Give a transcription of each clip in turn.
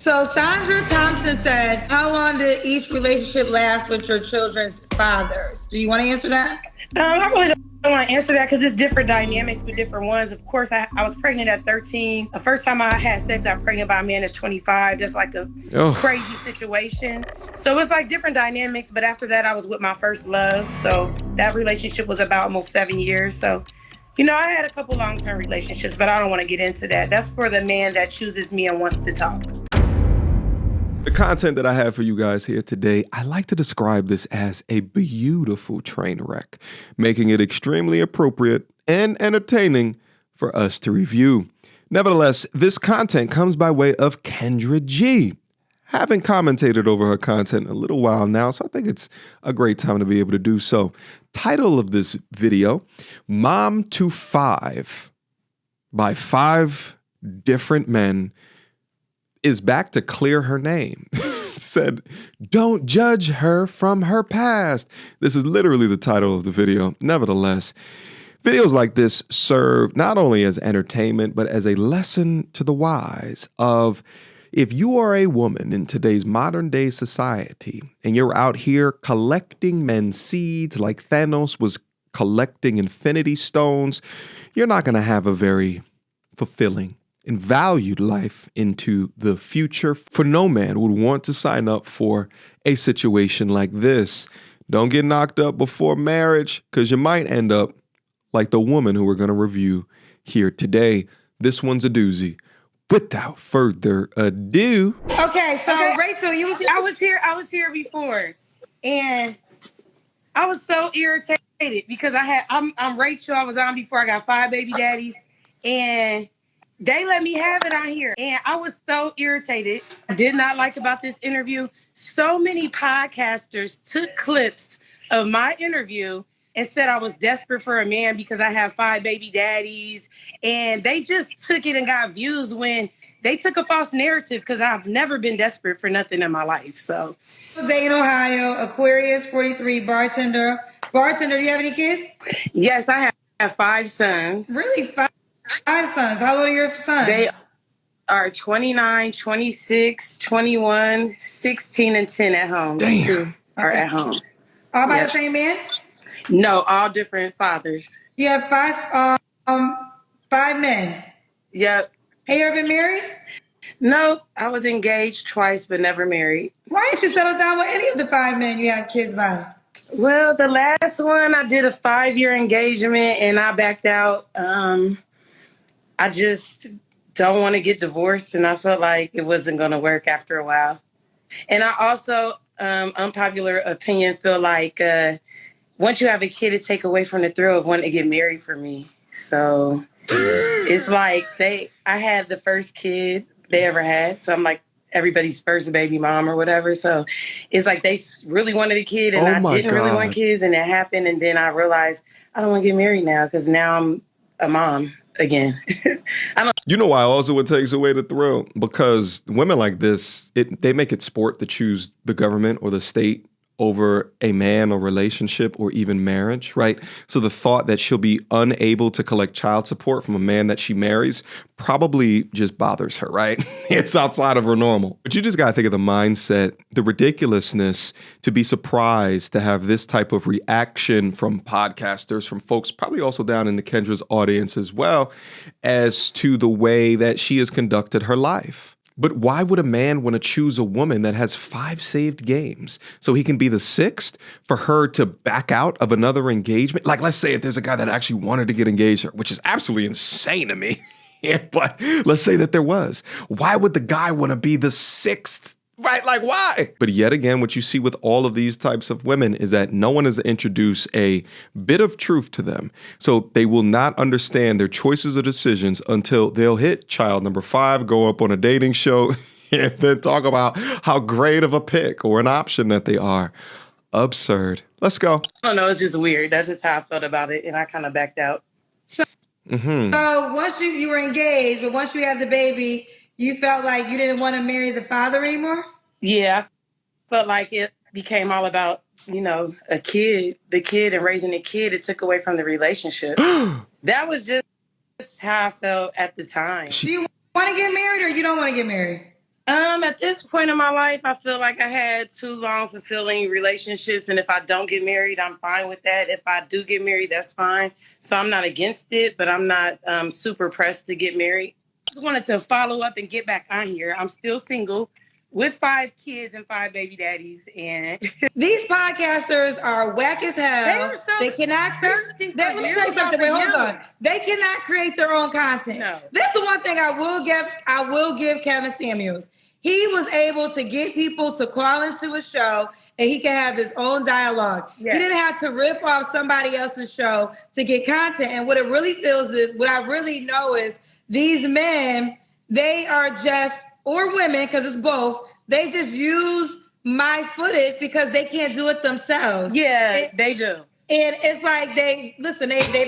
So Sandra Thompson said, how long did each relationship last with your children's fathers? Do you want to answer that? I really don't want to answer that because it's different dynamics with different ones. Of course, I was pregnant at 13. The first time I had sex, I was pregnant by a man that's 25. That's like a crazy situation. So it's like different dynamics. But after that, I was with my first love. So that relationship was about almost 7 years. So, I had a couple long-term relationships, but I don't want to get into that. That's for the man that chooses me and wants to talk. The content that I have for you guys here today, I like to describe this as a beautiful train wreck, making it extremely appropriate and entertaining for us to review. Nevertheless, this content comes by way of Kendra G. Haven't commentated over her content in a little while now, so I think it's a great time to be able to do so. Title of this video, Mom to 5 by 5 different men, is back to clear her name. Said, don't judge her from her past. This is literally the title of the video. Nevertheless, videos like this serve not only as entertainment, but as a lesson to the wise of, if you are a woman in today's modern day society and you're out here collecting men's seeds like Thanos was collecting infinity stones, you're not going to have a very fulfilling and valued life into the future. For no man would want to sign up for a situation like this. Don't get knocked up before marriage, because you might end up like the woman who we're going to review here today. This one's a doozy. Without further ado. Okay, so Rachel, you was here. I was here before, and I was so irritated because I'm Rachel. I was on before. I got 5 baby daddies, and they let me have it on here. And I was so irritated. I did not like about this interview. So many podcasters took clips of my interview and said I was desperate for a man because I have 5 baby daddies. And they just took it and got views when they took a false narrative, because I've never been desperate for nothing in my life. So, Dayton, Ohio, Aquarius, 43, bartender. Bartender, do you have any kids? Yes, I have 5 sons. Really? 5 sons. How old are your sons? They are 29, 26, 21, 16, and 10 at home. Damn. 2 are at home. All by the same man? No, all different fathers. You have 5 men. Yep. Have you ever been married? No, I was engaged twice, but never married. Why didn't you settle down with any of the 5 men you had kids by? Well, the last one, I did a 5-year engagement and I backed out. I just don't want to get divorced, and I felt like it wasn't going to work after a while. And I also, unpopular opinion, feel like once you have a kid, it take away from the thrill of wanting to get married for me. So it's like I had the first kid they ever had. So I'm like everybody's first baby mom or whatever. So it's like they really wanted a kid, and I didn't really want kids, and it happened. And then I realized I don't want to get married now because now I'm a mom again. You know why also it takes away the thrill? Because women like this, they make it sport to choose the government or the state over a man or relationship or even marriage, right? So the thought that she'll be unable to collect child support from a man that she marries probably just bothers her, right? It's outside of her normal. But you just got to think of the mindset, the ridiculousness to be surprised to have this type of reaction from podcasters, from folks probably also down in the Kendra's audience as well, as to the way that she has conducted her life. But why would a man want to choose a woman that has 5 saved games so he can be the 6th for her to back out of another engagement? Like, let's say if there's a guy that actually wanted to get engaged, which is absolutely insane to me. But let's say that there was. Why would the guy want to be the 6th? Right? Like, why? But yet again, what you see with all of these types of women is that no one has introduced a bit of truth to them. So they will not understand their choices or decisions until they'll hit child number 5, go up on a dating show, and then talk about how great of a pick or an option that they are. Absurd. Let's go. I don't know. It's just weird. That's just how I felt about it. And I kind of backed out. So once you were engaged, but once you had the baby, you felt like you didn't want to marry the father anymore? Yeah, I felt like it became all about, the kid and raising a kid. It took away from the relationship. That was just how I felt at the time. Do you want to get married or you don't want to get married? At this point in my life, I feel like I had 2 long, fulfilling relationships. And if I don't get married, I'm fine with that. If I do get married, that's fine. So I'm not against it, but I'm not super pressed to get married. Just wanted to follow up and get back on here. I'm still single with 5 kids and 5 baby daddies. And these podcasters are whack as hell. They cannot create. Let me tell you something. Wait, hold on. They cannot create their own content. No. This is the one thing I will give Kevin Samuels. He was able to get people to call into a show and he can have his own dialogue. Yes. He didn't have to rip off somebody else's show to get content. And what it really feels is, what I really know is these men, they are just, or women, because it's both, they just use my footage because they can't do it themselves. Yeah, they do. And it's like they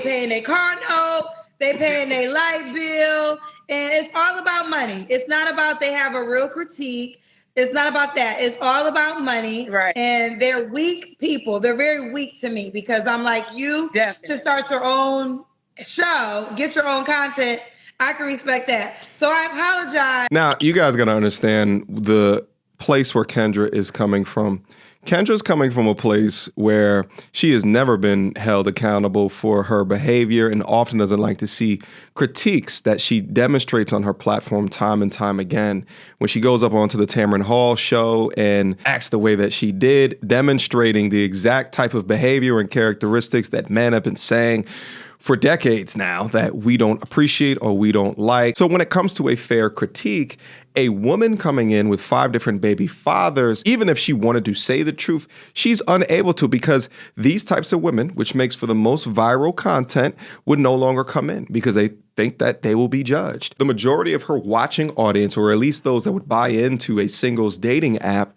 paying their car note, they paying their light bill, and it's all about money. It's not about they have a real critique. It's not about that. It's all about money. Right. And they're weak people. They're very weak to me because I'm like, you should start your own show, get your own content. I can respect that. So I apologize. Now, you guys got to understand the place where Kendra is coming from. Kendra's coming from a place where she has never been held accountable for her behavior and often doesn't like to see critiques that she demonstrates on her platform time and time again. When she goes up onto the Tamron Hall show and acts the way that she did, demonstrating the exact type of behavior and characteristics that men have been saying for decades now that we don't appreciate or we don't like. So when it comes to a fair critique, a woman coming in with 5 different baby fathers, even if she wanted to say the truth, she's unable to because these types of women, which makes for the most viral content, would no longer come in because they think that they will be judged. The majority of her watching audience, or at least those that would buy into a singles dating app,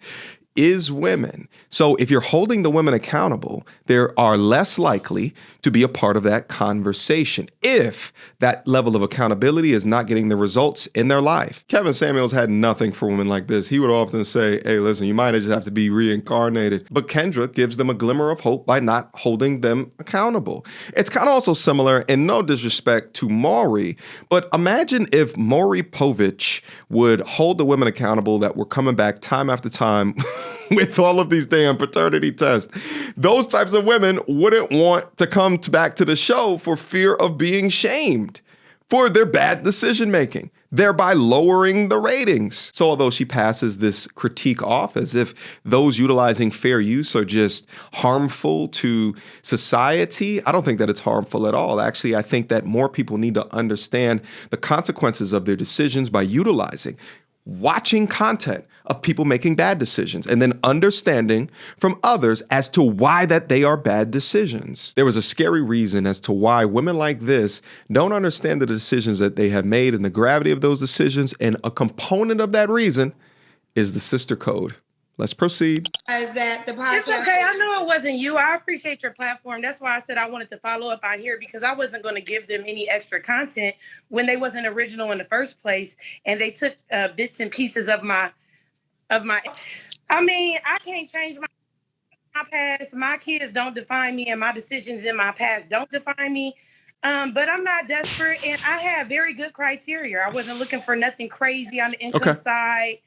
is women. So if you're holding the women accountable, they are less likely to be a part of that conversation if that level of accountability is not getting the results in their life. Kevin Samuels had nothing for women like this. He would often say, hey, listen, you might just have to be reincarnated. But Kendra gives them a glimmer of hope by not holding them accountable. It's kind of also similar, in no disrespect to Maury, but imagine if Maury Povich would hold the women accountable that were coming back time after time with all of these damn paternity tests. Those types of women wouldn't want to come back to the show for fear of being shamed for their bad decision making, thereby lowering the ratings. So although she passes this critique off as if those utilizing fair use are just harmful to society, I don't think that it's harmful at all. Actually, I think that more people need to understand the consequences of their decisions by watching content of people making bad decisions and then understanding from others as to why that they are bad decisions. There was a scary reason as to why women like this don't understand the decisions that they have made and the gravity of those decisions, and a component of that reason is the sister code. Let's proceed. Is that the podcast? It's okay. I know it wasn't you. I appreciate your platform. That's why I said I wanted to follow up on here, because I wasn't going to give them any extra content when they wasn't original in the first place, and they took bits and pieces of my. I mean, I can't change my past. My kids don't define me, and my decisions in my past don't define me. But I'm not desperate, and I have very good criteria. I wasn't looking for nothing crazy on the income side.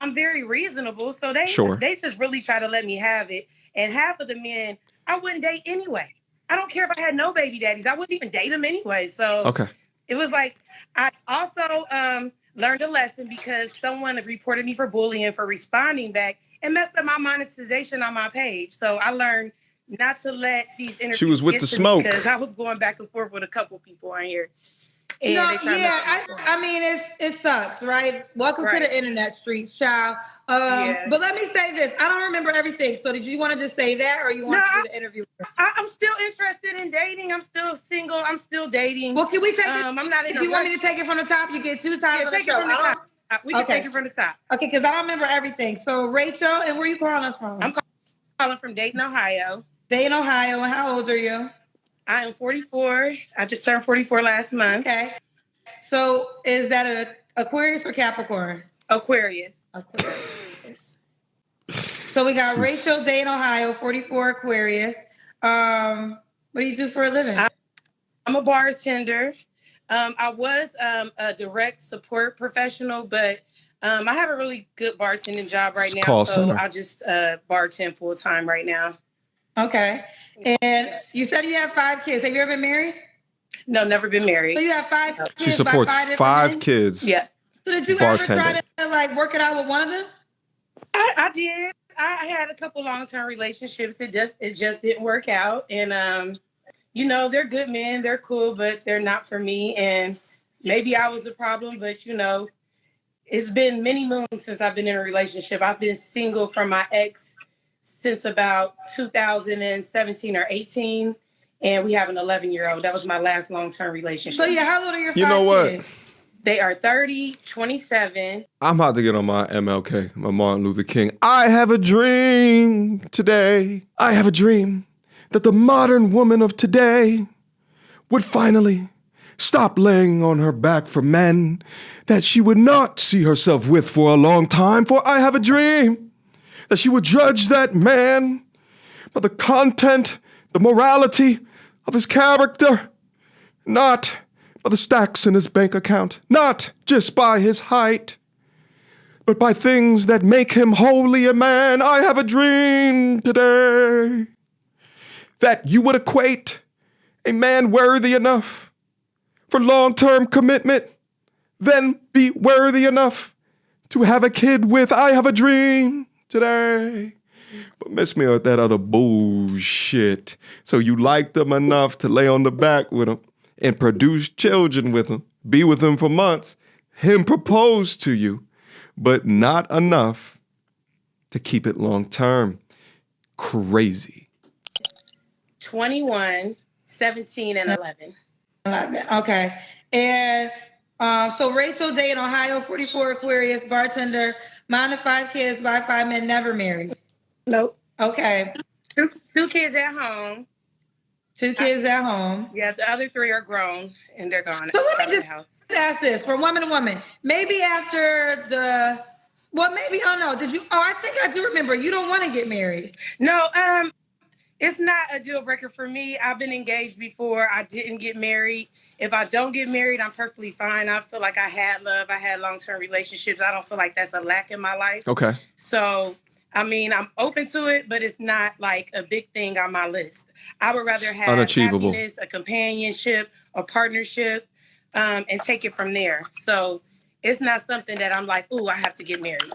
I'm very reasonable, so they just really try to let me have it. And half of the men I wouldn't date anyway. I don't care if I had no baby daddies. I wouldn't even date them anyway. So it was like, I also learned a lesson because someone reported me for bullying for responding back and messed up my monetization on my page. So I learned not to let these interviews She was with the smoke because I was going back and forth with a couple people on here. And I mean, it sucks, right? Welcome to the internet streets, child. But let me say this. I don't remember everything. So did you want to just say that, or you want to do the interview? I'm still interested in dating. I'm still single. I'm still dating. Well, can we take it? I'm not in if you want me to take it from the top, you get 2 times on the show. We can take it from the top. Okay, because I don't remember everything. So Rachel, and where are you calling us from? I'm calling from Dayton, Ohio. Dayton, Ohio. And how old are you? I am 44. I just turned 44 last month. Okay. So is that an Aquarius or Capricorn? Aquarius. So we got Rachel, Dayton, Ohio, 44, Aquarius. What do you do for a living? I'm a bartender. I was a direct support professional, but I have a really good bartending job right now, so I'll just bartend full time right now. Okay. And you said you have 5 kids. Have you ever been married? No, never been married. So you have 5 kids. She supports by 5 kids. Yeah. So did you ever try to like work it out with one of them? I did. I had a couple long-term relationships. It just didn't work out. And, you know, they're good men. They're cool, but they're not for me. And maybe I was the problem, but, you know, it's been many moons since I've been in a relationship. I've been single from my ex since about 2017 or 18. And we have an 11-year-old. That was my last long-term relationship. So, yeah, how old are your 5 kids? You know what? They are 30, 27. I'm about to get on my MLK, my Martin Luther King. I have a dream today. I have a dream that the modern woman of today would finally stop laying on her back for men that she would not see herself with for a long time. For I have a dream that she would judge that man by the content, the morality of his character, not by the stacks in his bank account, not just by his height, but by things that make him wholly a man. I have a dream today that you would equate a man worthy enough for long-term commitment, then be worthy enough to have a kid with. I have a dream today. But miss me with that other bullshit. So you liked him enough to lay on the back with him and produce children with him, be with him for months, him propose to you, but not enough to keep it long term. Crazy. 21, 17, and 11. 11. Okay. And so Rachel Day in Ohio, 44, Aquarius, bartender, mom of 5 kids by 5 men, never married. Nope. Okay. 2 kids at home. 2 kids at home. Yeah, the other 3 are grown and they're gone. So let me just ask this from woman to woman. Maybe after maybe, I don't know. I think I do remember. You don't want to get married. No, it's not a deal breaker for me. I've been engaged before. I didn't get married. If I don't get married, I'm perfectly fine. I feel like I had love. I had long-term relationships. I don't feel like that's a lack in my life. Okay. So, I mean, I'm open to it, but it's not like a big thing on my list. I would rather have happiness, a companionship, a partnership, and take it from there. So it's not something that I'm like, ooh, I have to get married.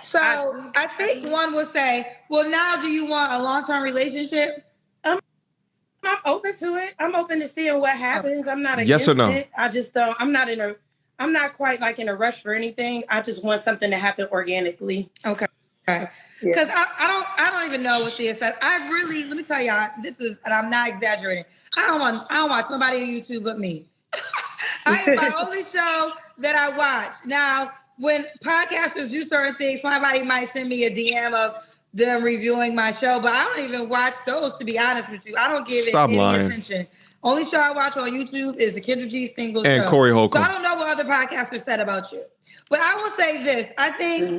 So I think one would say, well, now do you want a long-term relationship? I'm open to it. I'm open to seeing what happens. I'm not against yes or no? it. I just don't. I'm not quite like in a rush for anything. I just want something to happen organically. Okay. Because I don't even know what this says. Let me tell y'all, this is, and I'm not exaggerating. I don't watch nobody on YouTube but me. It's my only show that I watch. Now, when podcasters do certain things, somebody might send me a DM of them reviewing my show, but I don't even watch those, to be honest with you. I don't give it any attention. Only show I watch on YouTube is the Kendra G single and show. Corey Holcomb. So I don't know what other podcasters said about you. But I will say this. I think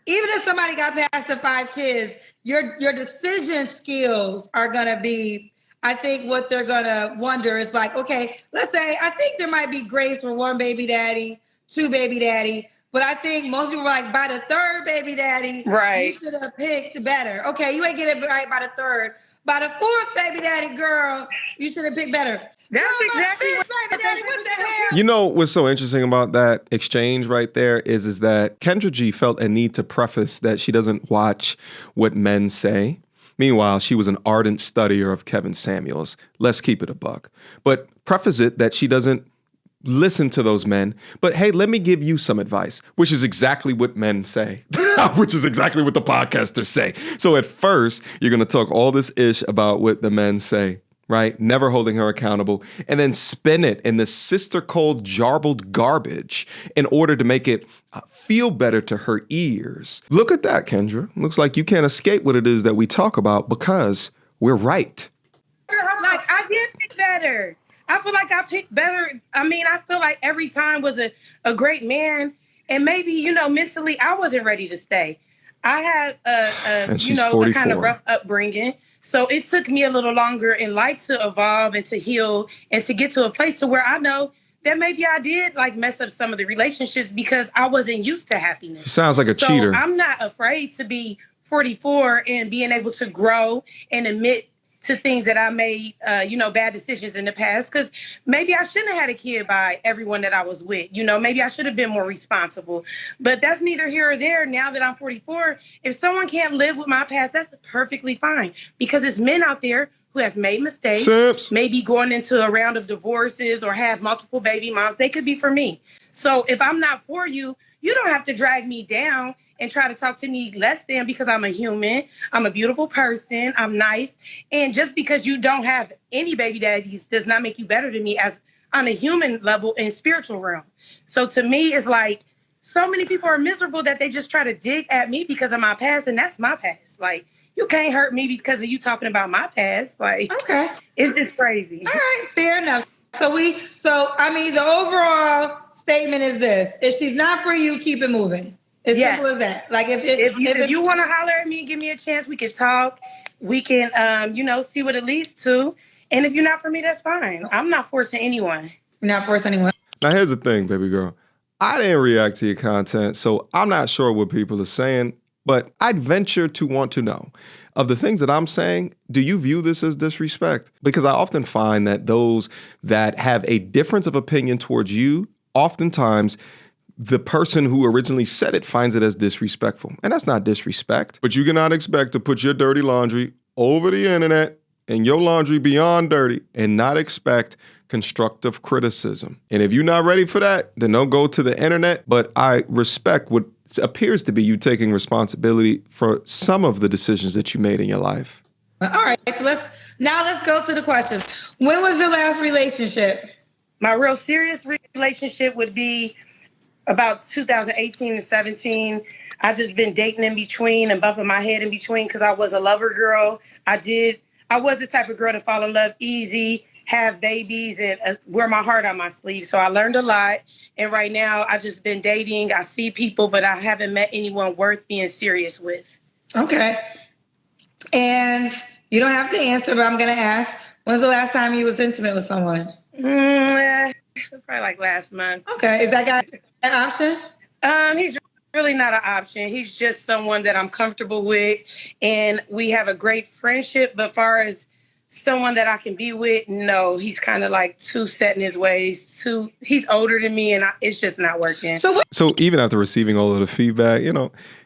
even if somebody got past the 5 kids, your decision skills are going to be, I think what they're going to wonder is like, okay, let's say, I think there might be grace for 1 baby daddy, 2 baby daddy. But I think most people are like, by the 3rd baby daddy, right, you should have picked better. Okay, you ain't get it right by the 3rd. By the 4th baby daddy girl, you should have picked better. That's exactly what baby daddy. What the hell? You know what's so interesting about that exchange right there is that Kendra G felt a need to preface that she doesn't watch what men say. Meanwhile, she was an ardent studier of Kevin Samuels. Let's keep it a buck. But preface it that she doesn't listen to those men. But hey, let me give you some advice, which is exactly what men say, which is exactly what the podcasters say. So at first, you're going to talk all this ish about what the men say, right? Never holding her accountable, and then spin it in this sister cold, jarbled garbage in order to make it feel better to her ears. Look at that, Kendra. Looks like you can't escape what it is that we talk about because we're right. Like, I did pick better. I feel like I picked better. I mean, I feel like every time was a great man. And maybe, mentally, I wasn't ready to stay. I had a kind of rough upbringing. So it took me a little longer in life to evolve and to heal and to get to a place to where I know that maybe I did like mess up some of the relationships because I wasn't used to happiness. She sounds like a cheater. I'm not afraid to be 44 and being able to grow and admit to things that I made, bad decisions in the past. Because maybe I shouldn't have had a kid by everyone that I was with. Maybe I should have been more responsible. But that's neither here or there. Now that I'm 44, if someone can't live with my past, that's perfectly fine. Because it's men out there who has made mistakes, maybe going into a round of divorces or have multiple baby moms. They could be for me. So if I'm not for you, you don't have to drag me down and try to talk to me less than because I'm a human. I'm a beautiful person. I'm nice. And just because you don't have any baby daddies does not make you better than me as on a human level and spiritual realm. So to me, it's like so many people are miserable that they just try to dig at me because of my past. And that's my past. Like, you can't hurt me because of you talking about my past. Like, okay, it's just crazy. All right, fair enough. So the overall statement is this: if she's not for you, keep it moving. As simple as that. Like if you want to holler at me and give me a chance, we can talk. We can, see what it leads to. And if you're not for me, that's fine. I'm not forcing anyone. You're not forcing anyone. Now, here's the thing, baby girl. I didn't react to your content, so I'm not sure what people are saying, but I'd venture to want to know, of the things that I'm saying, do you view this as disrespect? Because I often find that those that have a difference of opinion towards you, oftentimes the person who originally said it finds it as disrespectful. And that's not disrespect. But you cannot expect to put your dirty laundry over the internet and your laundry beyond dirty and not expect constructive criticism. And if you're not ready for that, then don't go to the internet. But I respect what appears to be you taking responsibility for some of the decisions that you made in your life. All right, so let's go to the questions. When was your last relationship? My real serious relationship would be about 2018 and 17. I just been dating in between and bumping my head in between because I was a lover girl. I was the type of girl to fall in love easy, have babies, and wear my heart on my sleeve. So I learned a lot. And right now I just been dating. I see people, but I haven't met anyone worth being serious with. Okay. And you don't have to answer, but I'm going to ask, when's the last time you was intimate with someone? Probably like last month. Okay. Is that guy an option? He's really not an option. He's just someone that I'm comfortable with, and we have a great friendship. But far as someone that I can be with, no, he's kind of like too set in his ways. He's older than me, and it's just not working. So even after receiving all of the feedback,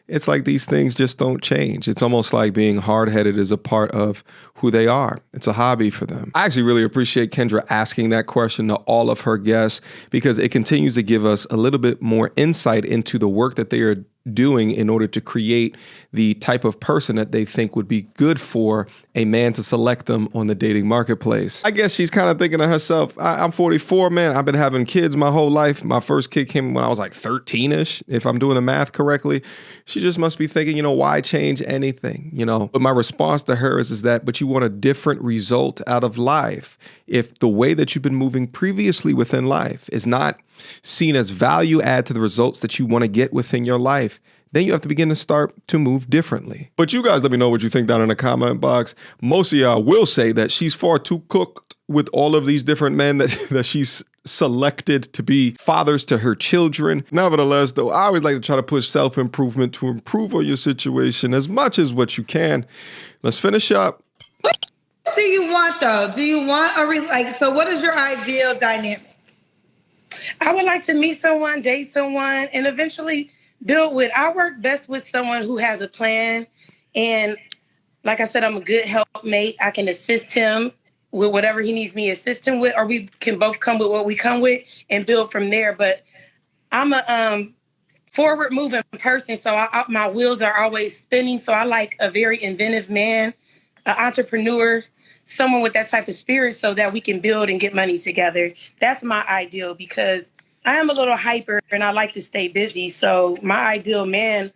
it's like these things just don't change. It's almost like being hard-headed is a part of who they are. It's a hobby for them. I actually really appreciate Kendra asking that question to all of her guests because it continues to give us a little bit more insight into the work that they are doing in order to create the type of person that they think would be good for a man to select them on the dating marketplace. I guess she's kind of thinking to herself, I'm 44, man. I've been having kids my whole life. My first kid came when I was like 13-ish, if I'm doing the math correctly. She just must be thinking, why change anything, But my response to her is that, but you want a different result out of life. If the way that you've been moving previously within life is not seen as value add to the results that you want to get within your life, then you have to begin to start to move differently. But you guys let me know what you think down in the comment box. Most of y'all will say that she's far too cooked with all of these different men that she's selected to be fathers to her children. Nevertheless, though, I always like to try to push self-improvement to improve on your situation as much as what you can. Let's finish up. What do you want, though? Do you want so what is your ideal dynamic? I would like to meet someone, date someone, and eventually build with. I work best with someone who has a plan. And like I said, I'm a good helpmate. I can assist him with whatever he needs me to assist him with, or we can both come with what we come with and build from there. But I'm a forward-moving person, so my wheels are always spinning. So I like a very inventive man, an entrepreneur, someone with that type of spirit so that we can build and get money together. That's my ideal because I am a little hyper and I like to stay busy. So my ideal man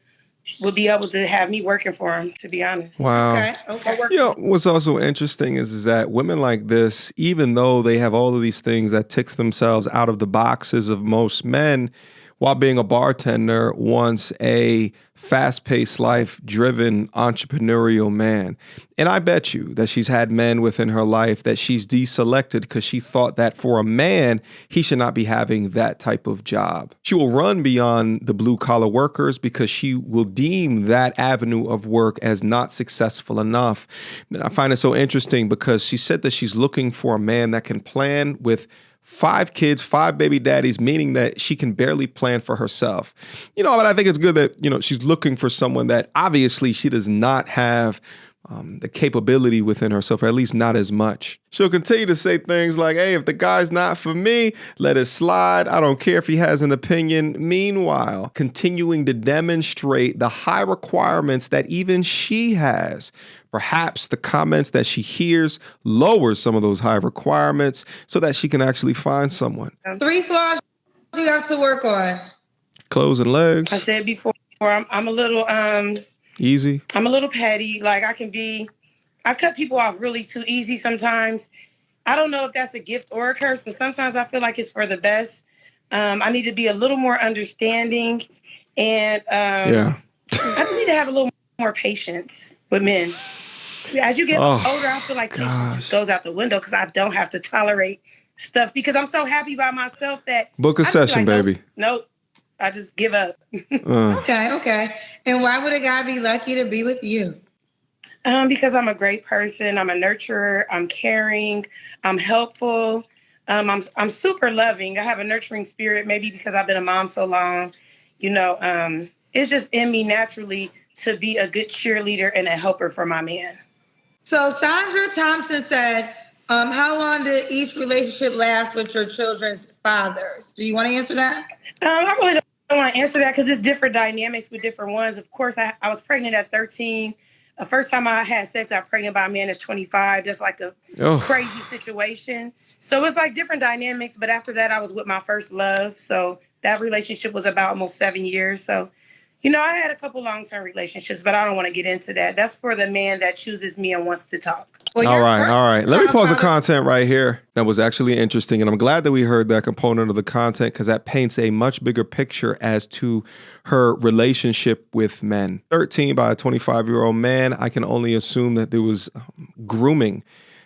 would be able to have me working for him, to be honest. Wow. Okay. What's also interesting is that women like this, even though they have all of these things that ticks themselves out of the boxes of most men, while being a bartender, wants a fast-paced life, driven, entrepreneurial man. And I bet you that she's had men within her life that she's deselected because she thought that for a man, he should not be having that type of job. She will run beyond the blue-collar workers because she will deem that avenue of work as not successful enough. And I find it so interesting because she said that she's looking for a man that can plan with 5 kids, 5 baby daddies, meaning that she can barely plan for herself. But I think it's good that, she's looking for someone that obviously she does not have the capability within herself, or at least not as much. She'll continue to say things like, hey, if the guy's not for me, let it slide. I don't care if he has an opinion. Meanwhile, continuing to demonstrate the high requirements that even she has. Perhaps the comments that she hears lowers some of those high requirements so that she can actually find someone. 3 flaws you have to work on. Clothes and legs. I said before, I'm a little easy. I'm a little petty. Like I cut people off really too easy sometimes. I don't know if that's a gift or a curse, but sometimes I feel like it's for the best. I need to be a little more understanding, and I just need to have a little more patience with men. As you get older, I feel like patience just goes out the window because I don't have to tolerate stuff because I'm so happy by myself that book a session, like, baby. Nope. I just give up. Okay. And why would a guy be lucky to be with you? Because I'm a great person. I'm a nurturer. I'm caring. I'm helpful. I'm super loving. I have a nurturing spirit, maybe because I've been a mom so long. It's just in me naturally to be a good cheerleader and a helper for my man. So Sandra Thompson said, how long did each relationship last with your children's fathers? Do you want to answer that? I really don't want to answer that because it's different dynamics with different ones. Of course, I was pregnant at 13. The first time I had sex, I was pregnant by a man that's 25. That's like a crazy situation. So it's like different dynamics. But after that, I was with my first love. So that relationship was about almost 7 years. So, I had a couple long-term relationships, but I don't want to get into that. That's for the man that chooses me and wants to talk. Well, all right. Let me pause the content right here. That was actually interesting. And I'm glad that we heard that component of the content because that paints a much bigger picture as to her relationship with men. 13 by a 25-year-old man, I can only assume that there was grooming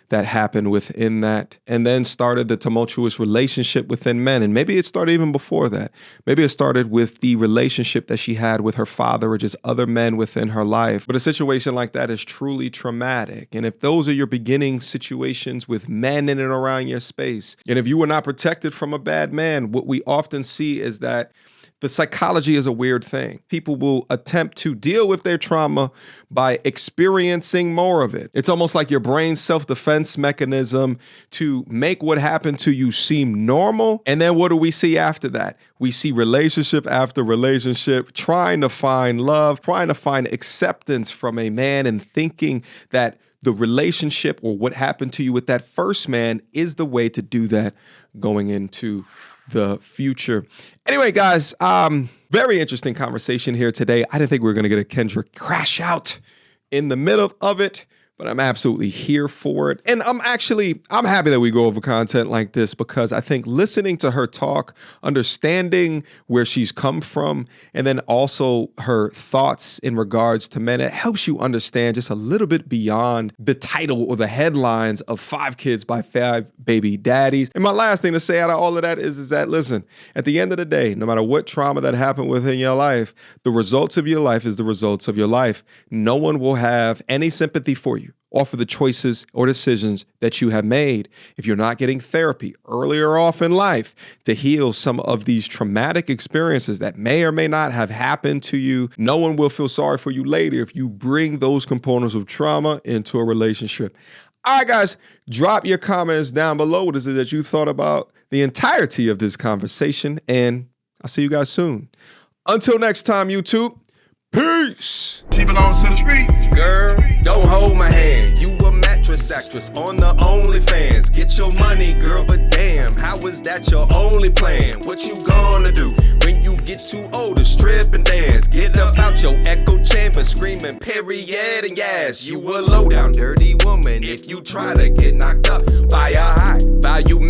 that happened within that, and then started the tumultuous relationship within men. And maybe it started even before that. Maybe it started with the relationship that she had with her father or just other men within her life. But a situation like that is truly traumatic. And if those are your beginning situations with men in and around your space, and if you were not protected from a bad man, what we often see is that the psychology is a weird thing. People will attempt to deal with their trauma by experiencing more of it. It's almost like your brain's self-defense mechanism to make what happened to you seem normal. And then what do we see after that? We see relationship after relationship, trying to find love, trying to find acceptance from a man and thinking that the relationship or what happened to you with that first man is the way to do that going into the future. Anyway, guys, very interesting conversation here today. I didn't think we were going to get a Kendra crash out in the middle of it, but I'm absolutely here for it. And I'm happy that we go over content like this because I think listening to her talk, understanding where she's come from, and then also her thoughts in regards to men, it helps you understand just a little bit beyond the title or the headlines of 5 kids by 5 baby daddies. And my last thing to say out of all of that is that, listen, at the end of the day, no matter what trauma that happened within your life, the results of your life is the results of your life. No one will have any sympathy for you or for the choices or decisions that you have made. If you're not getting therapy earlier off in life to heal some of these traumatic experiences that may or may not have happened to you, no one will feel sorry for you later if you bring those components of trauma into a relationship. All right, guys, drop your comments down below. What is it that you thought about the entirety of this conversation? And I'll see you guys soon. Until next time, YouTube. Peace. She belongs to the street. Girl, don't hold my hand. You a mattress actress on the OnlyFans. Get your money, girl, but damn, how is that your only plan? What you gonna do when you get too old to strip and dance? Get up out your echo chamber screaming period and yes. You a low down dirty woman if you try to get knocked up by a high value man.